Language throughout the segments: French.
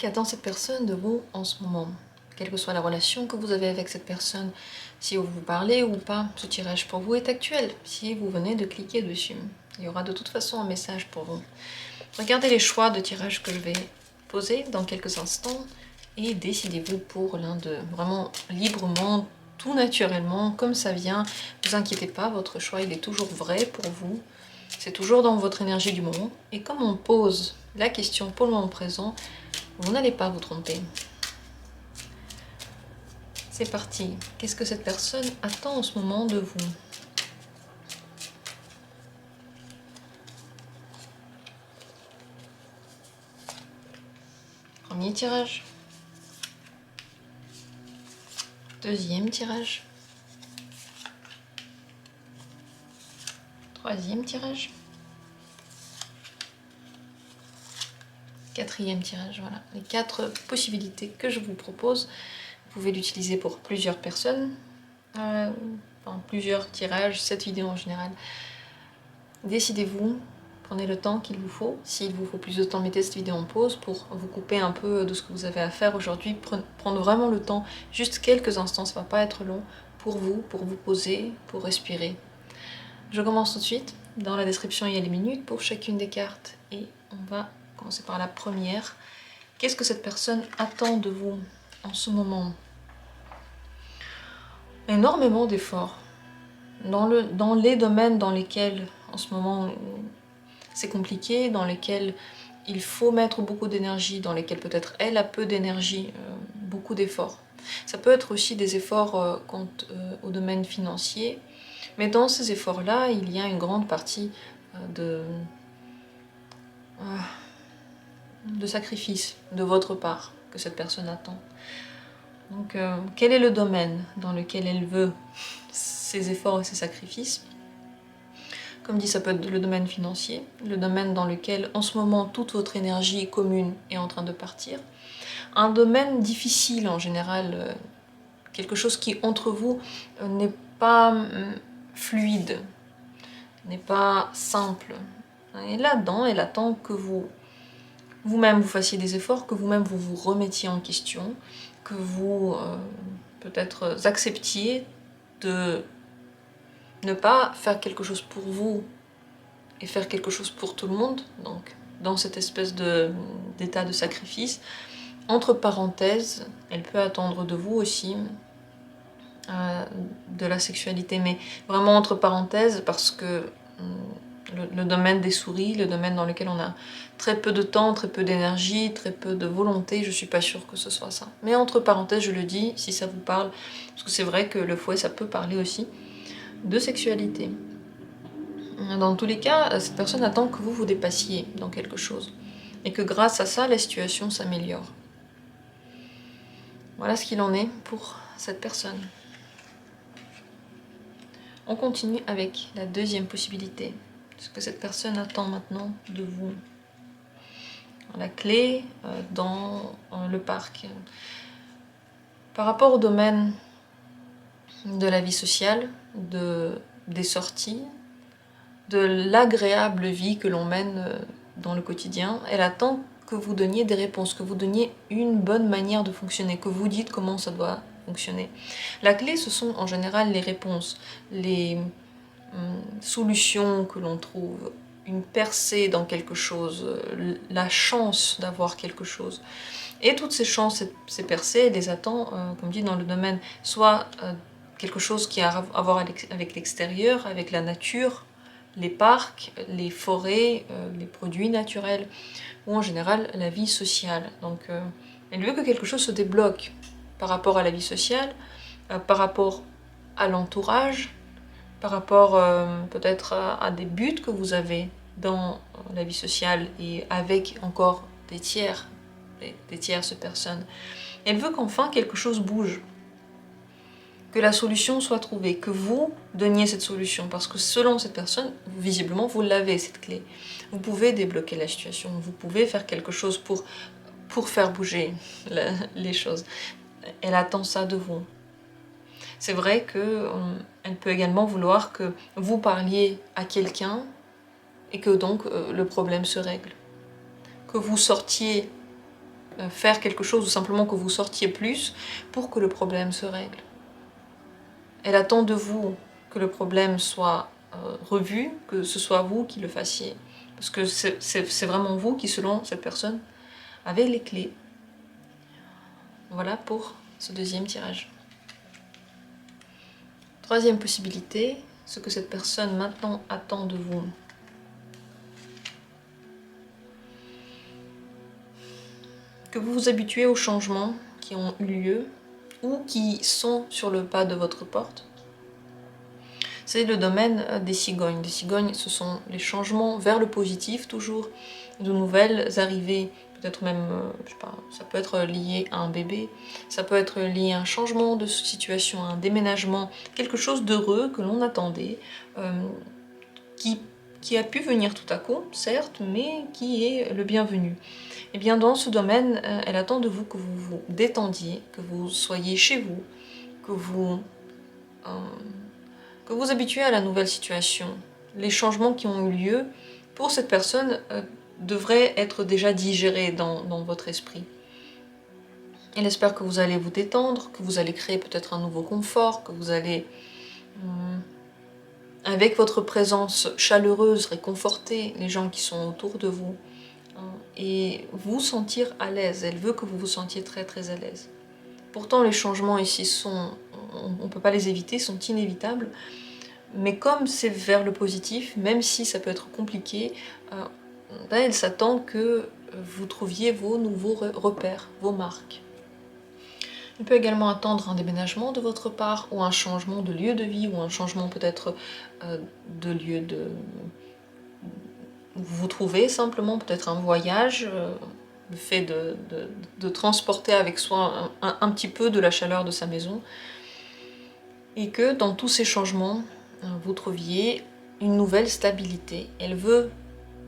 Qu'attend cette personne de vous en ce moment? Quelle que soit la relation que vous avez avec cette personne, si vous vous parlez ou pas, ce tirage pour vous est actuel. Si vous venez de cliquer dessus, il y aura de toute façon un message pour vous. Regardez les choix de tirage que je vais poser dans quelques instants et décidez-vous pour l'un d'eux. Vraiment librement, tout naturellement, comme ça vient. Ne vous inquiétez pas, votre choix il est toujours vrai pour vous. C'est toujours dans votre énergie du moment. Et comme on pose la question pour le moment présent, vous n'allez pas vous tromper. C'est parti. Qu'est-ce que cette personne attend en ce moment de vous? Premier tirage. Deuxième tirage. Troisième tirage. Quatrième tirage, voilà. Les 4 possibilités que je vous propose. Vous pouvez l'utiliser pour plusieurs personnes. Plusieurs tirages, cette vidéo en général. Décidez-vous, prenez le temps qu'il vous faut. S'il vous faut plus de temps, mettez cette vidéo en pause pour vous couper un peu de ce que vous avez à faire aujourd'hui. Prendre vraiment le temps, juste quelques instants, ça ne va pas être long, pour vous poser, pour respirer. Je commence tout de suite. Dans la description, il y a les minutes pour chacune des cartes. Et on va commencer par la première. Qu'est-ce que cette personne attend de vous en ce moment? Énormément d'efforts. Dans les domaines dans lesquels, en ce moment, c'est compliqué, dans lesquels il faut mettre beaucoup d'énergie, dans lesquels peut-être elle a peu d'énergie, beaucoup d'efforts. Ça peut être aussi des efforts au domaine financier, mais dans ces efforts-là, il y a une grande partie de sacrifice de votre part que cette personne attend. Donc, quel est le domaine dans lequel elle veut ces efforts et ces sacrifices? Comme dit, ça peut être le domaine financier, le domaine dans lequel, en ce moment, toute votre énergie commune est en train de partir. Un domaine difficile, en général, quelque chose qui, entre vous, n'est pas fluide, n'est pas simple. Et là-dedans, elle attend que vous-même vous fassiez des efforts, que vous-même vous vous remettiez en question, que vous peut-être acceptiez de ne pas faire quelque chose pour vous et faire quelque chose pour tout le monde, donc dans cette espèce d'état de sacrifice. Entre parenthèses, elle peut attendre de vous aussi de la sexualité, mais vraiment entre parenthèses, parce que le domaine des souris, le domaine dans lequel on a très peu de temps, très peu d'énergie, très peu de volonté, je suis pas sûre que ce soit ça. Mais entre parenthèses, je le dis, si ça vous parle, parce que c'est vrai que le fouet, ça peut parler aussi de sexualité. Dans tous les cas, cette personne attend que vous vous dépassiez dans quelque chose, et que grâce à ça, la situation s'améliore. Voilà ce qu'il en est pour cette personne. On continue avec la deuxième possibilité. Ce que cette personne attend maintenant de vous. La clé dans le parc. Par rapport au domaine de la vie sociale, des sorties, de l'agréable vie que l'on mène dans le quotidien, elle attend que vous donniez des réponses, que vous donniez une bonne manière de fonctionner, que vous dites comment ça doit fonctionner. La clé, ce sont en général les réponses, les solutions que l'on trouve, une percée dans quelque chose, la chance d'avoir quelque chose. Et toutes ces chances, ces percées, elle les attend, comme dit, dans le domaine, soit quelque chose qui a à voir avec l'extérieur, avec la nature, les parcs, les forêts, les produits naturels, ou en général la vie sociale. Donc elle veut que quelque chose se débloque par rapport à la vie sociale, par rapport à l'entourage, par rapport peut-être à des buts que vous avez dans la vie sociale et avec encore des tierces personnes. Elle veut qu'enfin quelque chose bouge, que la solution soit trouvée, que vous donniez cette solution, parce que selon cette personne, visiblement, vous l'avez, cette clé. Vous pouvez débloquer la situation, vous pouvez faire quelque chose pour faire bouger les choses. Elle attend ça de vous. C'est vrai qu'elle peut également vouloir que vous parliez à quelqu'un et que donc le problème se règle. Que vous sortiez faire quelque chose ou simplement que vous sortiez plus pour que le problème se règle. Elle attend de vous que le problème soit revu, que ce soit vous qui le fassiez. Parce que c'est vraiment vous qui, selon cette personne, avez les clés. Voilà pour ce deuxième tirage. Troisième possibilité, ce que cette personne maintenant attend de vous. Que vous vous habituez aux changements qui ont eu lieu ou qui sont sur le pas de votre porte. C'est le domaine des cigognes. Les cigognes, ce sont les changements vers le positif, toujours de nouvelles arrivées, peut-être même, je sais pas, ça peut être lié à un bébé, ça peut être lié à un changement de situation, à un déménagement, quelque chose d'heureux que l'on attendait, qui a pu venir tout à coup, certes, mais qui est le bienvenu. Et bien dans ce domaine, elle attend de vous que vous vous détendiez, que vous soyez chez vous, que vous habituez à la nouvelle situation. Les changements qui ont eu lieu, pour cette personne, devraient être déjà digérés dans votre esprit. Elle espère que vous allez vous détendre, que vous allez créer peut-être un nouveau confort, que vous allez, avec votre présence chaleureuse, réconforter les gens qui sont autour de vous et vous sentir à l'aise. Elle veut que vous vous sentiez très très à l'aise. Pourtant, les changements ici sont, on ne peut pas les éviter, sont inévitables. Mais comme c'est vers le positif, même si ça peut être compliqué, elle s'attend que vous trouviez vos nouveaux repères, vos marques. Il peut également attendre un déménagement de votre part, ou un changement de lieu de vie, ou un changement peut-être de lieu où vous vous trouvez simplement, peut-être un voyage, le fait de transporter avec soi un petit peu de la chaleur de sa maison, et que dans tous ces changements, vous trouviez une nouvelle stabilité. Elle veut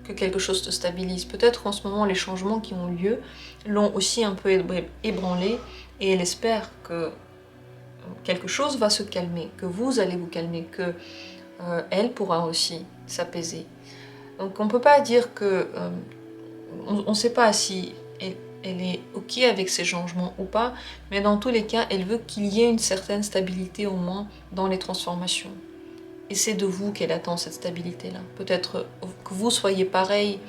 que quelque chose se stabilise. Peut-être qu'en ce moment, les changements qui ont lieu l'ont aussi un peu ébranlé, et elle espère que quelque chose va se calmer, que vous allez vous calmer, que elle pourra aussi s'apaiser. Donc on ne peut pas dire que... on ne sait pas si elle est ok avec ces changements ou pas, mais dans tous les cas, elle veut qu'il y ait une certaine stabilité au moins dans les transformations. Et c'est de vous qu'elle attend cette stabilité-là. Peut-être que vous soyez pareil,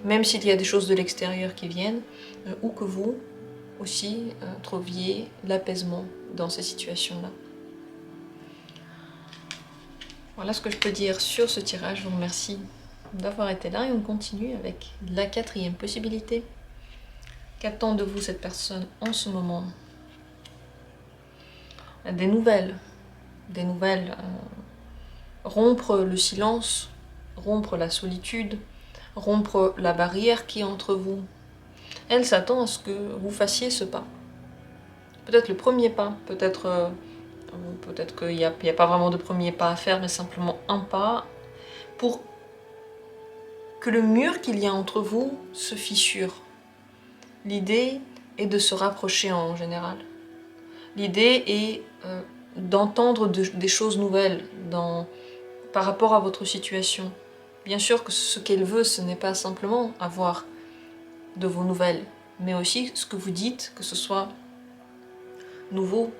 même s'il y a des choses de l'extérieur qui viennent, ou que vous aussi trouviez l'apaisement dans ces situations-là. Voilà ce que je peux dire sur ce tirage. Je vous remercie d'avoir été là et on continue avec la quatrième possibilité. Qu'attend de vous cette personne en ce moment? Des nouvelles. Des nouvelles. Rompre le silence, rompre la solitude, rompre la barrière qui est entre vous. Elle s'attend à ce que vous fassiez ce pas. Peut-être le premier pas, peut-être qu'il n'y a pas vraiment de premier pas à faire, mais simplement un pas pour que le mur qu'il y a entre vous se fissure. L'idée est de se rapprocher en général. L'idée est d'entendre des choses nouvelles par rapport à votre situation. Bien sûr que ce qu'elle veut, ce n'est pas simplement avoir de vos nouvelles, mais aussi ce que vous dites, que ce soit nouveau,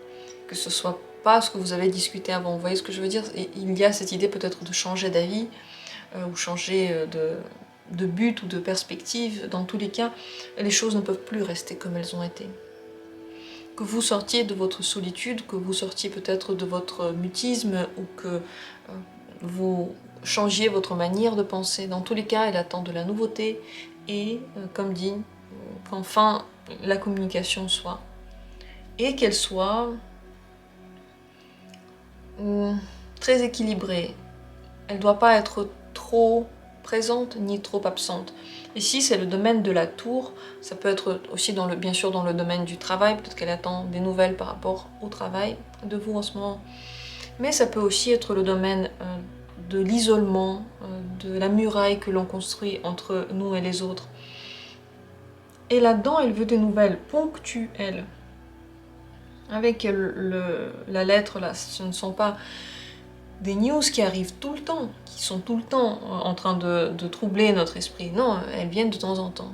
que ce soit pas ce que vous avez discuté avant. Vous voyez ce que je veux dire? Et il y a cette idée peut-être de changer d'avis, ou changer de but ou de perspective. Dans tous les cas, les choses ne peuvent plus rester comme elles ont été. Que vous sortiez de votre solitude, que vous sortiez peut-être de votre mutisme, ou que vous changiez votre manière de penser. Dans tous les cas, elle attend de la nouveauté et, comme dit, qu'enfin la communication soit. Et qu'elle soit très équilibrée. Elle ne doit pas être trop présente ni trop absente. Ici, c'est le domaine de la tour. Ça peut être aussi, bien sûr, dans le domaine du travail. Peut-être qu'elle attend des nouvelles par rapport au travail de vous en ce moment. Mais ça peut aussi être le domaine de l'isolement, de la muraille que l'on construit entre nous et les autres. Et là-dedans, elle veut des nouvelles ponctuelles. Avec la lettre, là, ce ne sont pas des news qui arrivent tout le temps, qui sont tout le temps en train de troubler notre esprit. Non, elles viennent de temps en temps.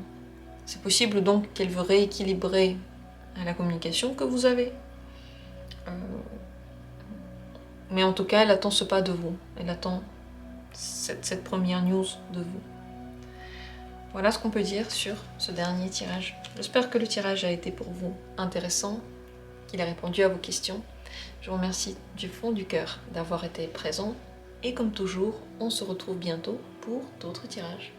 C'est possible donc qu'elle veut rééquilibrer la communication que vous avez. Mais en tout cas, elle attend ce pas de vous. Elle attend cette première news de vous. Voilà ce qu'on peut dire sur ce dernier tirage. J'espère que le tirage a été pour vous intéressant, qu'il a répondu à vos questions. Je vous remercie du fond du cœur d'avoir été présent. Et comme toujours, on se retrouve bientôt pour d'autres tirages.